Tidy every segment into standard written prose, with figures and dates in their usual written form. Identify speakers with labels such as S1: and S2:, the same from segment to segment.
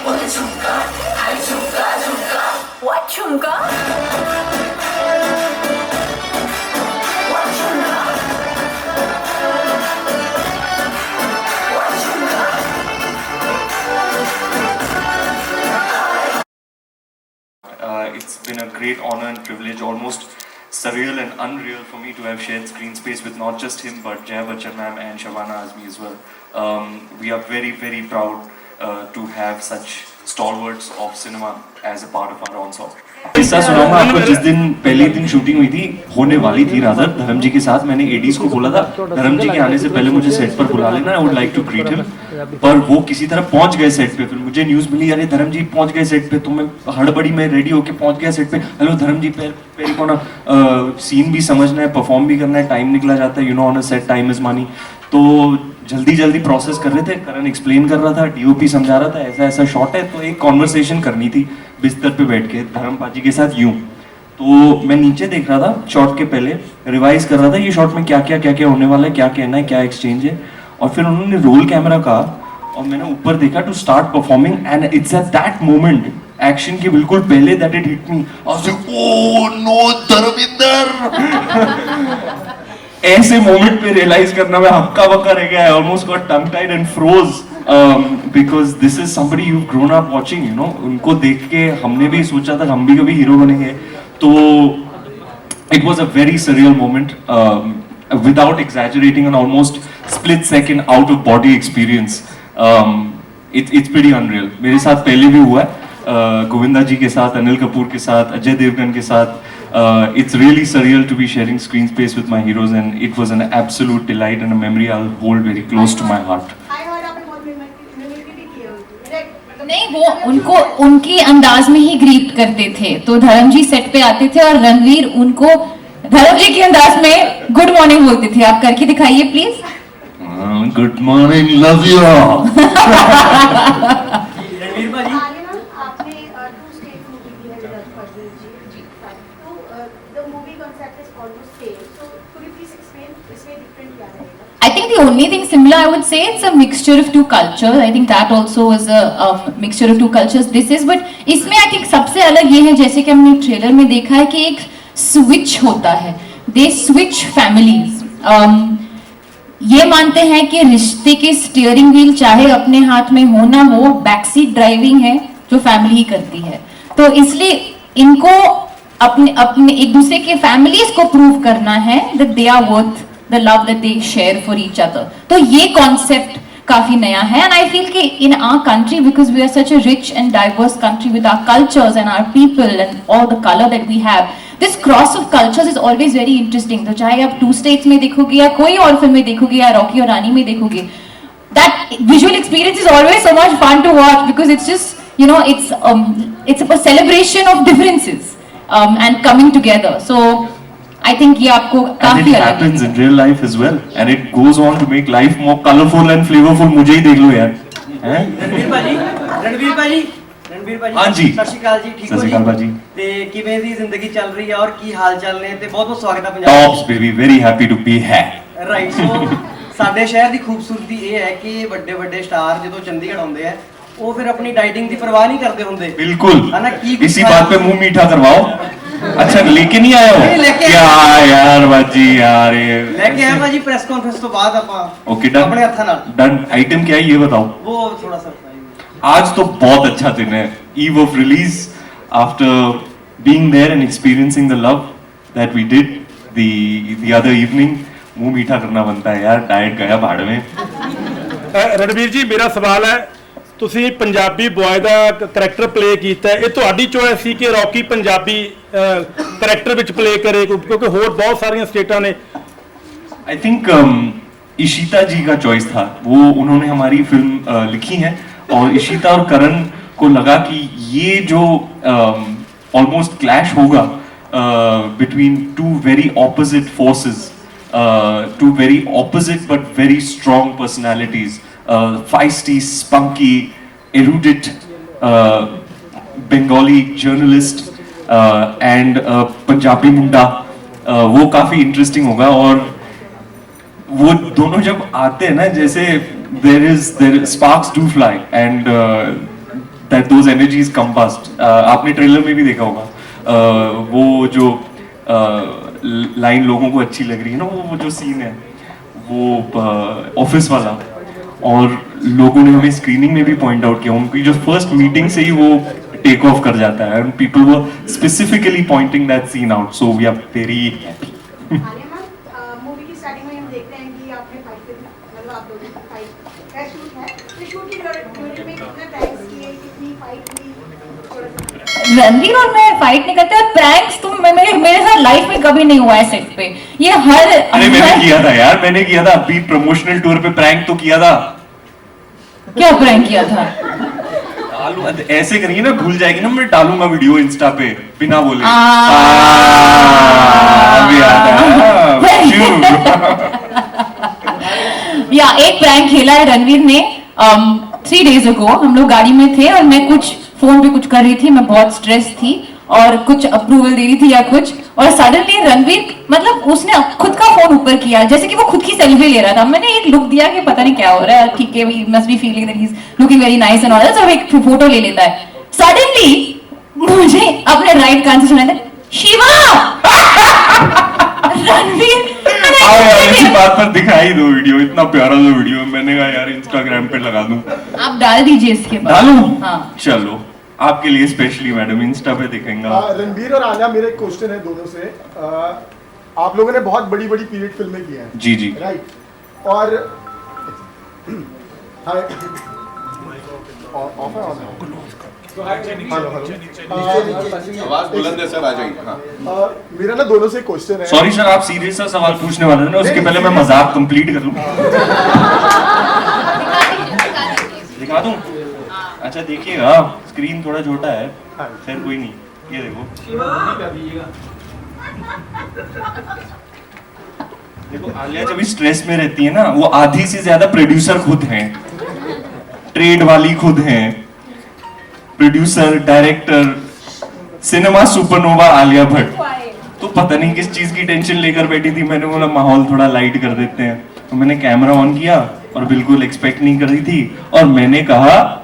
S1: What chumka?
S2: It's been a great honor and privilege, almost surreal and unreal for me to have shared screen space with not just him but Jaya Bachchan ma'am and Shabana Azmi as well. We are very, very proud to have such stalwarts of cinema as a part of our ensemble. किस्सा सुनाऊंगा आपको. जिस दिन पहले दिन shooting हुई थी, होने वाली थी रादर, धर्म जी के साथ मैंने एडीज को बोला था धर्म जी के आने से पहले मुझे सेट पर बुला लेना, I would like to greet him. पर वो किसी तरह पहुंच गए सेट पे. फिर मुझे न्यूज मिली, अरे धर्म जी पहुंच गए सेट पे. तो मैं हड़बड़ी में रेडी होके पहुंच गया सेट पे. हेलो धर्म जी, मेरे को ना सीन भी समझना है, परफॉर्म भी करना है, टाइम निकला जाता है, you know on a set time is money. तो जल्दी प्रोसेस कर रहे थे. करण एक्सप्लेन कर रहा था, डीओपी समझा रहा था, ऐसा ऐसा शॉट है. तो एक कॉन्वर्सेशन करनी थी बिस्तर पे बैठ के धर्म पाजी के साथ यूं. तो मैं नीचे देख रहा था, शॉट के पहले रिवाइज कर रहा था ये शॉट में क्या क्या होने वाला है, क्या कहना है, क्या एक्सचेंज है. और फिर उन्होंने रोल कैमरा कहा और मैंने ऊपर देखा to start performing. And it's at that moment, action के बिल्कुल पहले, that it hit me. Oh no Dharmendra. ऐसे मोमेंट पे रियलाइज करना मैं हक्का बक्का रह गया. Almost got tongue tied and froze because this is somebody you grown up watching, you know. उनको देख के हमने भी सोचा था हम भी कभी हीरो बनेंगे. तो it was a very surreal moment, without exaggerating, an almost split second out of body experience. It's pretty unreal. मेरे साथ पहले भी हुआ है, गोविंदा जी के साथ, अनिल कपूर के साथ, अजय देवगन के साथ. It's really surreal to be sharing screen space with my heroes, and it was an absolute delight and a memory I'll hold very close to my heart.
S3: नहीं, वो उनको उनके अंदाज में ही ग्रीट करते थे. तो धर्म जी सेट पे आते थे और रणवीर उनको धर्म जी के अंदाज में गुड मॉर्निंग बोलते थे. आप करके दिखाइए please.
S2: Good morning, love you.
S4: Ranveer भाजी,
S3: I think the only thing similar, I would say, it's a mixture of two cultures. I think that also is a mixture of two cultures. This is, but इसमें I think सबसे अलग ये है, जैसे कि हमने trailer में देखा है कि एक स्विच होता है. They switch families. ये मानते हैं कि रिश्ते के स्टीयरिंग व्हील चाहे अपने हाथ में हो ना हो, बैकसीट ड्राइविंग है जो फैमिली ही करती है. तो इसलिए इनको अपने एक दूसरे के फैमिलीज को प्रूव करना है that they are worth the love that they share for each other. तो ये कॉन्सेप्ट काफी नया है. and I feel कि in our country, because we are such a rich and diverse country with our cultures and our people and all the color that we have, this cross of cultures is always very interesting. तो चाहे आप to states में देखोगे या कोई और film में देखोगे या रॉकी और रानी में देखोगे, that visual experience is always so much fun to watch because it's just, you know, it's a celebration of differences and coming together. So I think ये आपको काफी
S2: अलग है. And it happens in real life as well, and it goes on to make life more colorful and flavorful. मुझे ही देख लो यार.
S4: रणवीर भाजी,
S2: हाँ जी.
S4: सत श्री अकाल जी, ठीक हो
S2: ਸਤਿ ਸ਼੍ਰੀ ਅਕਾਲ ਭਾਜੀ.
S4: ਤੇ ਕਿਵੇਂ ਦੀ ਜ਼ਿੰਦਗੀ ਚੱਲ ਰਹੀ ਹੈ ਔਰ ਕੀ ਹਾਲ ਚਾਲ ਨੇ ਤੇ ਬਹੁਤ ਬਹੁਤ ਸਵਾਗਤ ਹੈ Punjab
S2: Tops baby, very happy to be here.
S4: Right. So ਸਾਡੇ ਸ਼ਹਿਰ ਦੀ ਖੂਬਸੂਰਤੀ ਇਹ ਹੈ ਕਿ ਵੱਡੇ ਵੱਡੇ ਸਟਾਰ ਜਦੋਂ ਚੰਡੀਗੜ੍ਹ ਆਉਂਦੇ ਆ ਉਹ ਫਿਰ ਆਪਣੀ ਡਾਈਟਿੰਗ ਦੀ ਪਰਵਾਹ नहीं करते ਹੁੰਦੇ.
S2: बिल्कुल.
S4: है ना, की
S2: इसी बात पे मुंह मीठा करवाओ. अच्छा लेके नहीं आया
S4: नहीं,
S2: हो
S4: लेके
S2: क्या यार बाजी यार ये
S4: लेके आए भाजी प्रेस कॉन्फ्रेंस तो बाद ਆਪਾਂ
S2: ओके डन.
S4: अपने हत्था नाल
S2: डन. आइटम क्या है ये बताओ.
S4: वो थोड़ा सरप्राइज.
S2: आज तो बहुत अच्छा दिन है. eve of release, after being there and experiencing the love that we did the other evening, मुंह मीठा करना बनता है यार. डाइट गया भाड़ में.
S5: रणवीर जी, मेरा सवाल है, ਤੁਸੀਂ ਪੰਜਾਬੀ ਬॉय ਦਾ ਕਰੈਕਟਰ ਪਲੇ ਕੀਤਾ, ਇਹ ਤੁਹਾਡੀ ਚੋਇਸ ਸੀ ਕਿ ਰੌਕੀ ਪੰਜਾਬੀ ਕਰੈਕਟਰ ਵਿੱਚ ਪਲੇ ਕਰੇ, ਕਿਉਂਕਿ ਹੋਰ ਬਹੁਤ ਸਾਰੀਆਂ ਸਟੇਟਾਂ ਨੇ.
S2: आई थिंक इशिता जी का चॉइस था. वो उन्होंने हमारी फिल्म लिखी है और इशिता और करण को लगा कि ये जो ऑलमोस्ट क्लैश होगा between two very opposite forces, two very opposite but very strong personalities, feisty, spunky, erudite Bengali journalist and Punjabi munda, वो काफी इंटरेस्टिंग होगा. और वो दोनों जब आते हैं ना, जैसे there sparks do fly and that those energies combust. आपने ट्रेलर में भी देखा होगा वो जो लाइन लोगों को अच्छी लग रही है ना, वो जो सीन है वो ऑफिस वाला, और लोगों ने हमें स्क्रीनिंग में भी पॉइंट आउट किया, उनकी जो फर्स्ट मीटिंग से ही वो टेक ऑफ कर जाता है, and people were specifically pointing that scene out, so we are very happy.
S1: Movie की स्टार्टिंग में हम देखते हैं कि आपने फाइट की, मतलब आप लोगों की फाइट का शूट है, तो शूट की ड्यूरेशन में कितने प्रैंक्स किए, कितनी फाइट की, थोड़ा सा
S3: रणवीर और मैं फाइट नहीं करते, और प्रैंक्स तो मेरे साथ लाइफ में कभी नहीं हुआ है सेट पे। ये
S2: अरे मैंने किया था यार, मैंने किया था अभी प्रमोशनल टूर पे प्रैंक तो किया था।
S3: क्या प्रैंक किया था?
S2: ऐसे करेंगे ना, भूल जाएगी ना, मैं डालूंगा वीडियो इंस्टा पे बिना बोले। अभी याद आया।
S3: या एक प्रैंक खेला है रणवीर ने 3 days ago। हम लोग गाड़ी में थे और मैं कुछ फोन पे कुछ कर रही थी, मैं बहुत स्ट्रेस थी और कुछ अप्रूवल दे रही थी या कुछ, और सडनली रणवीर मतलब उसने खुद का फोन ऊपर किया जैसे कि वो खुद की सेल्फी ले रहा था। मैंने एक लुक दिया कि पता नहीं क्या हो रहा है, ठीक है, he must be feeling that he is looking very nice and all that, so एक फोटो ले लेता है। सडनली मुझे अपने राइट कान से सुनाया था, शिवा। रणवीर
S2: आओ यार, इसी बात पर दिखाई दो वीडियो, इतना प्यारा सा वीडियो, मैंने कहा यार इंस्टाग्राम पे लगा दूं।
S3: आप डाल दीजिए इसके बाद।
S2: डालूं?
S3: हाँ।
S2: चलो आपके लिए स्पेशली मैडम इंस्टा पे दिखेगा।
S6: रणबीर और आलिया, मेरे एक क्वेश्चन है दोनों से। आप लोगों ने बहुत बड़ी बड़ी पीरियड फिल्में की हैं,
S2: जी जी,
S6: राइट, और
S7: आवाज बुलंद है सर, आ जाइए। हाँ।
S6: मेरा ना दोनों से क्वेश्चन है।
S2: सॉरी सर, आप सीरियस सा सवाल पूछने वाले थे ना, उसके पहले मैं मजाक कंप्लीट कर लूं। दिखा दूं? अच्छा देखिएगा, स्क्रीन थोड़ा छोटा है, फिर कोई नहीं, ये देखो। देखो आलिया जब स्ट्रेस में रहती है ना, वो आधी से ज्यादा प्रोड्यूसर खुद हैं, ट्रेड वाली खुद हैं, producer, director, cinema supernova Alia Bhatt. तो पता नहीं किस चीज की टेंशन लेकर बैठी थी, मैंने बोला माहौल थोड़ा लाइट कर देते हैं, तो मैंने कैमरा ऑन किया और बिल्कुल एक्सपेक्ट नहीं कर रही थी, और मैंने कहा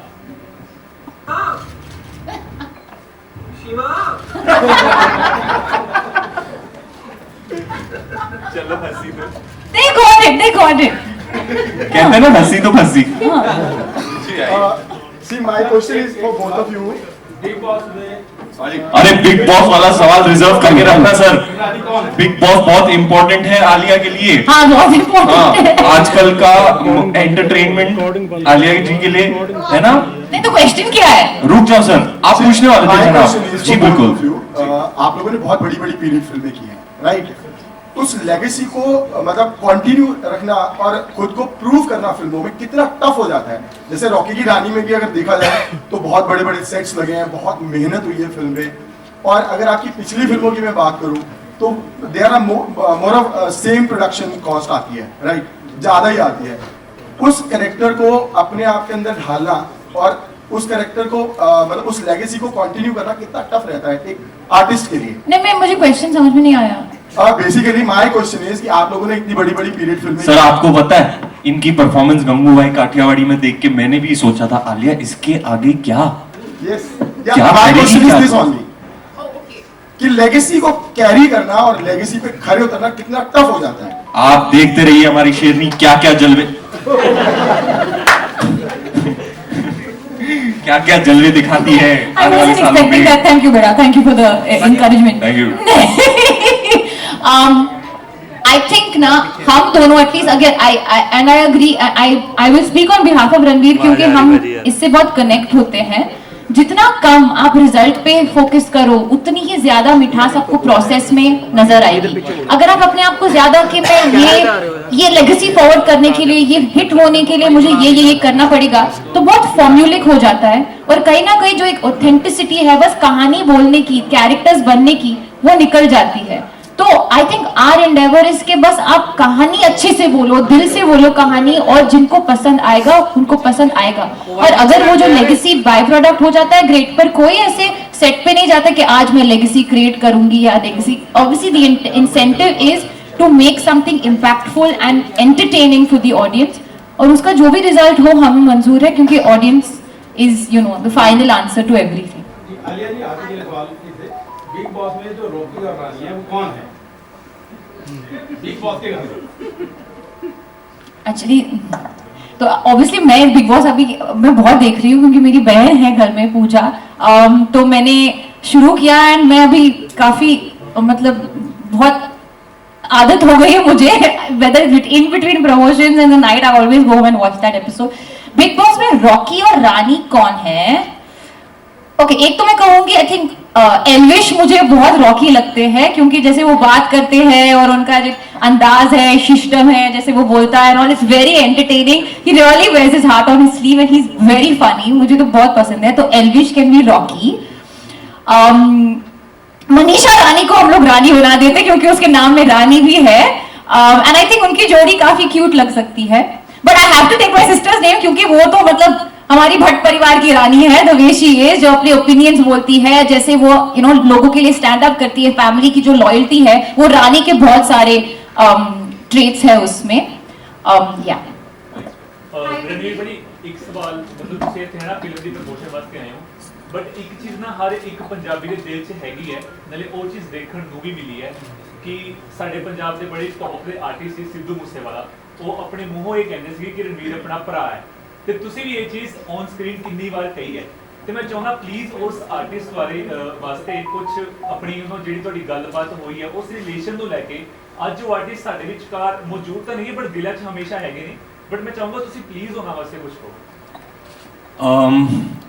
S2: चलो हंसी तो,
S3: they got it।
S2: कहते हैं ना हंसी तो फंसी।
S6: See, my question is for both of you.
S2: अरे बिग बॉस वाला सवाल रिजर्व करके रखना सर, बिग बॉस बहुत इंपॉर्टेंट है आलिया के लिए।
S3: हाँ, बहुत
S2: हाँ,
S3: इम्पोर्टेंट है।
S2: आजकल का एंटरटेनमेंट आलिया जी के लिए है ना।
S3: नहीं तो क्वेश्चन क्या है?
S2: रुक जाओ सर, आप पूछने वाले
S6: My
S2: थे
S6: question
S2: जनाब।
S6: is
S2: जी
S6: for both
S2: बिल्कुल।
S6: of you. आप लोगों ने बहुत बड़ी बड़ी पीरियड फिल्में की हैं, राइट? उस लेगेसी को मतलब कंटिन्यू रखना और खुद को प्रूव करना फिल्मों में कितना टफ हो जाता है। जैसे रॉकी की रानी में भी अगर देखा जाए तो बहुत बड़े बड़े सेट्स लगे हैं, बहुत मेहनत हुई है फिल्म में, और अगर आपकी पिछली फिल्मों की मैं बात करूं तो there are more of same production cost आती है, राइट, ज्यादा ही आती है। उस कैरेक्टर को अपने आप के अंदर ढालना और उस कैरेक्टर को मतलब उस लेगेसी को कंटिन्यू करना कितना टफ रहता है एक आर्टिस्ट के लिए।
S3: नहीं, मुझे क्वेश्चन समझ में नहीं आया।
S6: बेसिकली माय क्वेश्चन इज कि आप लोगों ने इतनी बड़ी बड़ी पीरियड फिल्में
S2: सर आपको पता है इनकी परफॉर्मेंस गंगूबाई काठियावाड़ी में देख के मैंने भी सोचा था आलिया इसके आगे क्या।
S6: यस,
S2: क्या
S6: माय
S2: करेगी
S6: क्वेश्चन इज
S2: क्या?
S6: दिस ओनली कि लेगेसी को कैरी करना और लेगेसी पे खड़े उतरना कितना टफ हो जाता है।
S2: आप देखते रहिए हमारी शेरनी क्या क्या जलवे क्या क्या जलवे दिखाती है
S3: I
S2: आने वाले
S3: wasn't
S2: सालों
S3: expecting
S2: में।
S3: that. Thank you, Beda. Thank you for the encouragement.
S2: Thank you.
S3: I think ना हम दोनों एटलीस्ट अगर I agree I will speak on behalf of Ranveer क्योंकि हम इससे बहुत कनेक्ट होते हैं। जितना कम आप रिजल्ट पे फोकस करो उतनी ही ज्यादा मिठास आपको प्रोसेस में नजर आएगी। अगर आप अपने आप को ज्यादा कि मैं ये लेगेसी फॉरवर्ड करने के लिए, ये हिट होने के लिए मुझे ये करना पड़ेगा, तो बहुत फॉर्म्यूलिक हो जाता है और कहीं ना कहीं जो एक ऑथेंटिसिटी है बस कहानी बोलने की, कैरेक्टर्स बनने की, वो निकल जाती है। तो I think our endeavour is के बस आप कहानी अच्छे से बोलो, दिल से बोलो कहानी, और जिनको पसंद आएगा उनको पसंद आएगा। और अगर वो जो लेगेसी बाय प्रोडक्ट हो जाता है ग्रेट, पर कोई ऐसे सेट पे नहीं जाता कि आज मैं लेगेसी क्रिएट करूंगी या legacy. Obviously the incentive is to make something impactful and entertaining for the audience, और उसका जो भी रिजल्ट हो हमें मंजूर है क्योंकि audience is, you know, the final answer to everything.
S5: Alia ji आपके लिए सवाल थे बिग बॉस में जो रॉकी और रानी है वो कौन है बिग बॉस के घर में
S3: एक्चुअली तो ऑब्वियसली मैं बिग बॉस अभी मैं बहुत देख रही हूँ क्योंकि मेरी बहन है घर में पूजा, तो मैंने शुरू किया एंड मैं अभी काफी मतलब बहुत आदत हो गई है मुझे, whether in between promotions and the night I always go and watch that episode. Bigg Boss में रॉकी और रानी कौन है? ओके, एक तो मैं कहूंगी आई थिंक एल्विश मुझे बहुत रॉकी लगते हैं क्योंकि जैसे वो बात करते हैं और उनका जो अंदाज है, सिस्टम है, जैसे वो बोलता है, all is very entertaining. He really wears his heart on his sleeve and he is very funny. मुझे तो बहुत पसंद है, तो एल्विश कैन बी रॉकी. मनीषा रानी को हम लोग रानी बना देते क्योंकि उसके नाम में रानी भी है, एंड आई थिंक उनकी जोड़ी काफी क्यूट लग सकती है. But I have to take my sister's name क्योंकि वो तो मतलब हमारी भट्ट परिवार की रानी है, द वे शी इज, जो अपने ओपिनियंस बोलती है, जैसे वो यू नो लोगों के लिए स्टैंड अप करती है, फैमिली की जो लॉयल्टी है वो रानी के बहुत सारे ट्रेट्स है उसमें. या
S8: रणवीर भाई एक सवाल मतलब ਤੁਸੀਂ ਇੱਥੇ ਨਾ ਫਿਲਮ ਦੀ ਪ੍ਰਮੋਸ਼ਨ ਵਾਸਤੇ ਆਏ ਹੋ, ਬਟ ਇੱਕ ਚੀਜ਼ ਨਾ ਹਰ ਇੱਕ ਪੰਜਾਬੀ ਦੇ ਦਿਲ 'ਚ ਹੈਗੀ ਹੈ, ਨਾਲੇ ਉਹ ਚੀਜ਼ ਦੇਖਣ ਨੂੰ ਵੀ ਮਿਲੀ ਹੈ ਕਿ ਸਾਡੇ ਪੰਜਾਬ ਦੇ ਬੜੇ ਟੌਪ ਦੇ ਆਰਟਿਸਟ ਸੀ ਸਿੱਧੂ ਮੂਸੇਵਾਲਾ, ਉਹ ਆਪਣੇ ਮੂੰਹੋਂ ਇਹ ਕਹਿੰਦੇ ਸੀ ਕਿ ਰਣਵੀਰ ਆਪਣਾ ਭਰਾ ਹੈ, ਤੇ ਤੁਸੀਂ ਵੀ ਇਹ ਚੀਜ਼ ਔਨ ਸਕਰੀਨ ਕਿੰਨੀ ਵਾਰ ਕਹੀ ਹੈ, ਤੇ ਮੈਂ ਚਾਹੁੰਦਾ ਪਲੀਜ਼ ਉਸ ਆਰਟਿਸਟ ਬਾਰੇ ਵਾਸਤੇ ਕੁਝ ਆਪਣੀ ਉਹਨਾਂ ਜਿਹੜੀ ਤੁਹਾਡੀ ਗੱਲਬਾਤ ਹੋਈ ਹੈ ਉਸ ਰਿਲੇਸ਼ਨ ਨੂੰ ਲੈ ਕੇ, ਅੱਜ ਉਹ ਆਰਟਿਸਟ ਸਾਡੇ ਵਿਚਕਾਰ ਮੌਜੂਦ ਤਾਂ ਨਹੀਂ ਹੈ ਬਟ ਦਿਲਾਂ 'ਚ ਹਮੇਸ਼ਾ ਹੈਗੇ ਨੇ, ਬਟ ਮੈਂ ਚਾਹੂੰਗਾ ਤੁਸੀਂ ਪਲੀਜ਼ ਉਹਨਾਂ ਵਾਸਤੇ ਕੁਝ ਕਹੋ.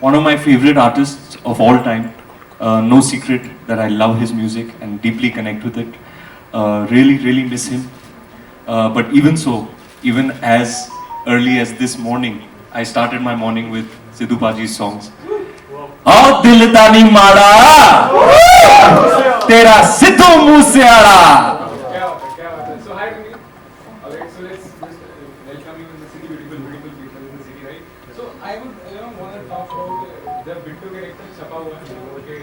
S2: One of my favorite artists of all time, no secret that I love his music and deeply connect with it. Really miss him. But even so, even as early as this morning, I started my morning with Sidhu Paji's songs. आओ दिल तानी माड़ा तेरा Sidhu Moosewala.
S9: So hi Rumi. Alright, so let's welcome you in the city, beautiful people in the city, right? So I would want to talk about the Bittu character छपा हुआ है, okay,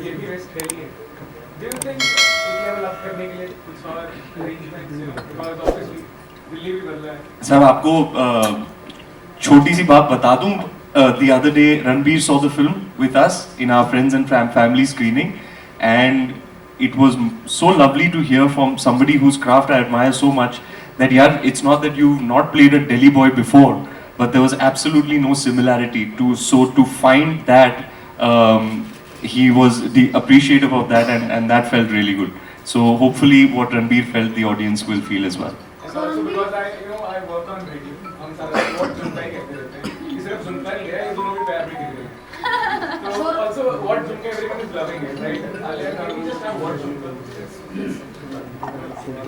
S9: ये भी वेस्ट रही है. Do you think एक level up करने के लिए कुछ और arrangements, because obviously दिल्ली भी बदला है.
S2: सर आपको छोटी सी बात बता दूं, the other day Ranveer saw the film with us in our friends and family screening, and it was so lovely to hear from somebody whose craft I admire so much that yeah, it's not that you've not played a Delhi boy before, but there was absolutely no similarity to find that he was appreciative of that, and that felt really good. So hopefully what Ranveer felt, the audience will feel as well.
S9: And also because I work on radio, हम सारा what झुमका ही कहते रहते हैं, ये सिर्फ झुमका नहीं है, ये दोनों भी पैर भी दिख रहे हैं. So also what झुमका everyone is loving it, right? Alia Khan just have what झुमका.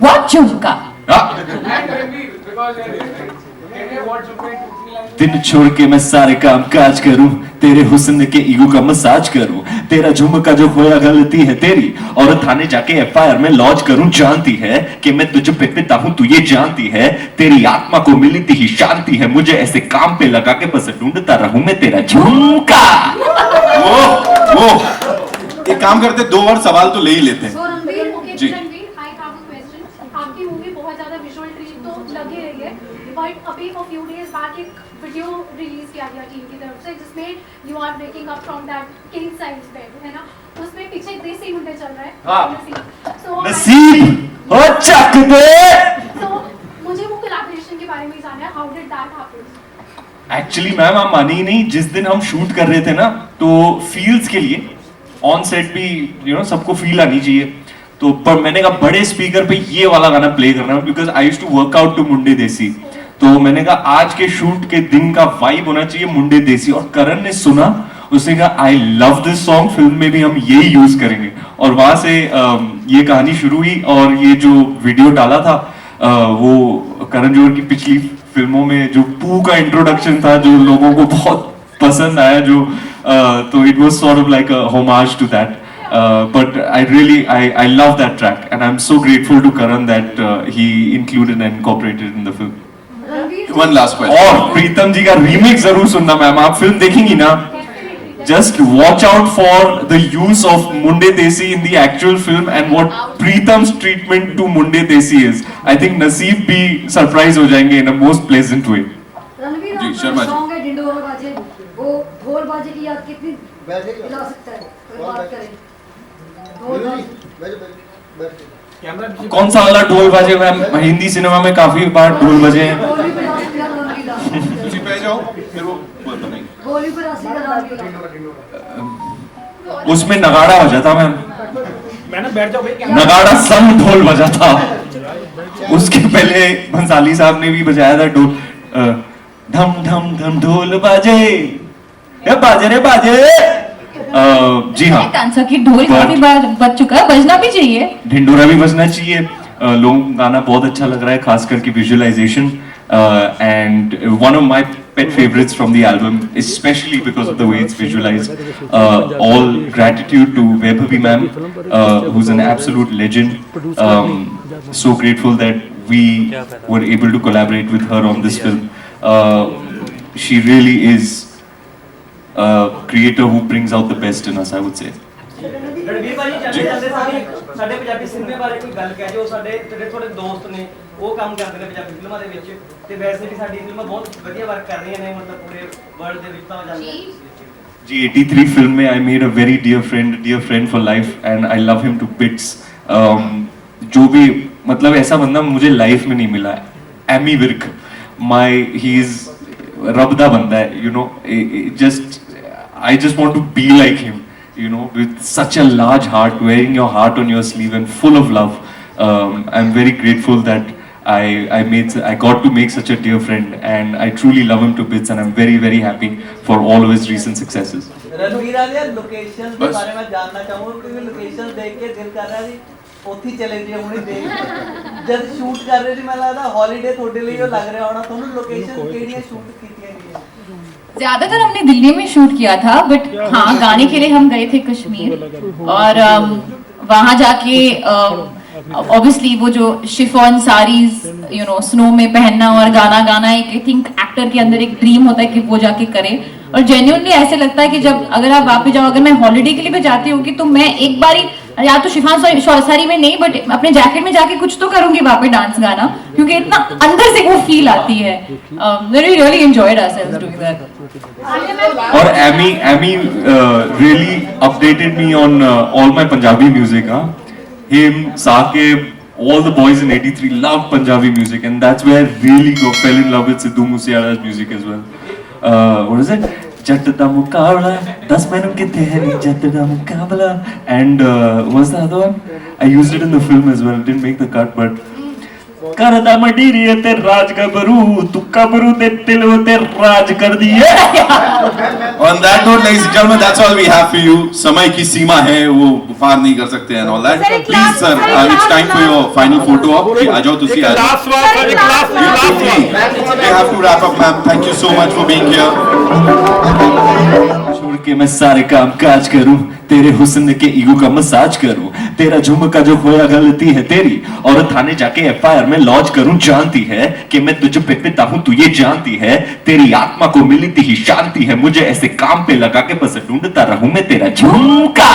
S3: what झुमका?
S9: And Ranveer, because they are right. Can you what झुमका in 2-3 lines?
S2: दिन छोड़ के मैं सारे काम काज करूं, तेरे हुस्न के ईगो का मसाज करूं, तेरा झुमका जो खोया गलती है तेरी, और थाने जाके एफआईआर में लॉन्च करूं. जानती है कि मैं तुझे पे पिता हूं, तू ये जानती है, तेरी आत्मा को मिली थी शांति है, मुझे ऐसे काम पे लगा के बस ढूंढता रहूं मैं तेरा झुमका.
S7: वो एक काम करते, 2 और सवाल तो ले ही लेते हैं.
S10: So Ranveer, okay,
S7: ji.
S10: Ranveer, I have a question. आपकी मूवी बहुत ज़्यादा विजुअल ट्रीट तो लगी रही है, बट अभी a few days back एक वीडियो रिलीज किया गया टीम की तरफ से जिसमें you are waking up from that king size bed, है ना? उसमें पीछे देसी मुंडे चल रहा है.
S2: हाँ.
S10: So
S2: नसीब हो चक दे.
S10: so मुझे वो कोलैबोरेशन के बारे में जानना है. How did that happen?
S2: Actually ma'am आप मानी नहीं, जिस दिन हम शूट कर रहे थे ना, तो फील्स के लिए ऑन सेट भी सबको फील आनी चाहिए, तो पर मैंने कहा बड़े स्पीकर पे ये वाला गाना प्ले करना है, because I used to work out to Munde Desi, तो मैंने कहा आज के शूट के दिन का वाइब होना चाहिए मुंडे देसी. और करण ने सुना, उसने कहा I love this song, film में भी हम यही यूज करेंगे, और वहां से ये कहानी शुरू हुई. और ये जो वीडियो डाला था वो करण जोहर की पिछली फिल्मों में जो पू का इंट्रोडक्शन था, जो लोगों को बहुत पसंद आया, जो तो it was sort of like a homage to that. But I love that track, and I'm so grateful to Karan that he included and incorporated in the film.
S7: One last question.
S2: और प्रीतम जी का remake जरूर सुनना ma'am, आप film देखेंगी ना, just watch out for the use of Munde Desi in the actual film and what Pritam's treatment to Munde Desi is. I think Naseeb भी surprise हो जाएंगे in a most pleasant way.
S7: Ji Sharma ji.
S11: Song है डिंडोरा बाजे, वो ढोल बाजे की याद कितनी दिला सकता है अगर बात करें ढोल बाजे
S2: कौन सा वाला ढोल बजे मैम? हिंदी सिनेमा में काफी बार ढोल बजे हैं।
S11: होली पे रासी का रामलीला
S7: ਤੁਸੀਂ ਪੈ ਜਾਓ ਫਿਰ ਉਹ ਨਹੀਂ
S11: होली पे रासी का रामलीला
S2: उसमें नगाड़ा बजा था मैम,
S5: मैडम बैठ जाओ भाई।
S2: नगाड़ा संग ढोल बजा था। उसके पहले भंसाली साहब ने भी बजाया था ढोल, ढम ढम ढम ढोल बाजे, ये बाजे रे बाजे। जी हाँ,
S3: आंसर की ढोल काफी बार बज चुका है, बजना भी चाहिए।
S2: ढिंडोरा भी बजना चाहिए। लोगों को गाना बहुत अच्छा लग रहा है, खास करके visualisation, and one of my pet favorites from the album, especially because of the way it's visualized. All gratitude to Vaibhavi ma'am, who's an absolute legend. So grateful that we were able to collaborate with her on this film. She really is a creator who brings out the best in us, I would say.
S4: Ranveer ਭਾਜੀ ਜਾਂਦੇ ਜਾਂਦੇ ਸਾਡੇ ਪੰਜਾਬੀ ਸਿਨੇਮੇ ਬਾਰੇ ਕੋਈ ਗੱਲ ਕਹਿ ਜੋ। ਸਾਡੇ ਜਿਹੜੇ ਤੁਹਾਡੇ ਦੋਸਤ ਨੇ ਉਹ ਕੰਮ ਕਰਦੇ ਨੇ ਪੰਜਾਬੀ ਫਿਲਮਾਂ ਦੇ ਵਿੱਚ, ਤੇ ਵੈਸੇ ਵੀ ਸਾਡੀ ਫਿਲਮਾਂ ਬਹੁਤ ਵਧੀਆ ਵਰਕ ਕਰ ਰਹੀਆਂ ਨੇ, ਮਤਲਬ ਪੂਰੇ ਵਰਲਡ ਦੇ ਵਿੱਚ ਤਾਂ ਜਾਂਦੇ
S2: जी 83 फिल्म में I made a very dear friend for life, and I love him to bits. जो भी मतलब ऐसा बंदा मुझे लाइफ में नहीं मिला। एमी विर्क, he is रब दा बंदा है, you know, I just want to be like him, you know, with such a large heart, wearing your heart on your sleeve and full of love. I'm very grateful that I got to make such a dear friend, and I truly love him to bits, and I'm very very happy for all of his recent successes.
S12: Ranveer वाले locations के बारे में जानना चाहूंगा, क्योंकि location देख के दिल कर रहा है ਉੱਥੇ ਚਲੇ ਜੀ ਹੁਣੇ ਦੇਖ। ਜਦ ਸ਼ੂਟ ਕਰ ਰਹੇ ਸੀ ਮੈਨੂੰ ਲੱਗਦਾ ਹੌਲੀਡੇ ਤੁਹਾਡੇ ਲਈ ਉਹ ਲੱਗ ਰਿਹਾ ਹੋਣਾ। ਤੁਹਾਨੂੰ ਲੋकेशन ਕਿਹੜੀਆਂ ਸ਼ੂਟ ਕੀਤੀਆਂ ਗਈਆਂ?
S3: ज्यादातर हमने दिल्ली में शूट किया था, बट हाँ गाने के लिए हम गए थे कश्मीर, और वहाँ जाके ऑब्वियसली वो जो chiffon saris you know snow में पहनना और गाना गाना, एक आई थिंक एक्टर के अंदर एक ड्रीम होता है कि वो जाके करे। और जेन्युइनली ऐसे लगता है कि जब अगर आप वापस जाओ, अगर मैं हॉलिडे के लिए भी जाती होगी तो मैं एक बारी या तो शिफॉन साड़ी में नहीं, बट अपने जैकेट में जाके कुछ तो करूंगी वहाँ पे डांस गाना, क्योंकि इतना अंदर से वो फील आती है। We really enjoyed ourselves doing that.
S2: और Amy really updated me on all my Punjabi music. Him, Saqib, all the boys in 83 love Punjabi music, and that's where I really fell in love with Sidhu Moosewala's music as well. What is it? Jatt da mukabla, das mainu kithe hai ni jatt da mukabla, and what's the other one? I used it in the film as well. It didn't make the cut, but करदा मडीरी ते राज गबरू तू कबरू दे दिल ते राज कर दिए।
S7: On that note, ladies and gentlemen, that's all we have for you. समय की सीमा है, वो पार नहीं कर सकते and all that. Please sir, it's time for your final photo op. आ जाओ तुसी आ जाओ।
S5: लास्ट सवाल, एक last
S7: We have to wrap up, ma'am. Thank you so much for being here.
S2: छोड़ के मैं सारे काम काज करूं, तेरे हुस्न के ईगो का मसाज करूं, तेरा झुमका जो खोया गलती है तेरी, और थाने जाके FIR में लॉन्च करूं। जानती है कि मैं तुझे पे पिता हूं, तू ये जानती है, तेरी आत्मा को मिली थी शांति है, मुझे ऐसे काम पे लगा के बस ढूंढता रहूं मैं तेरा झुमका।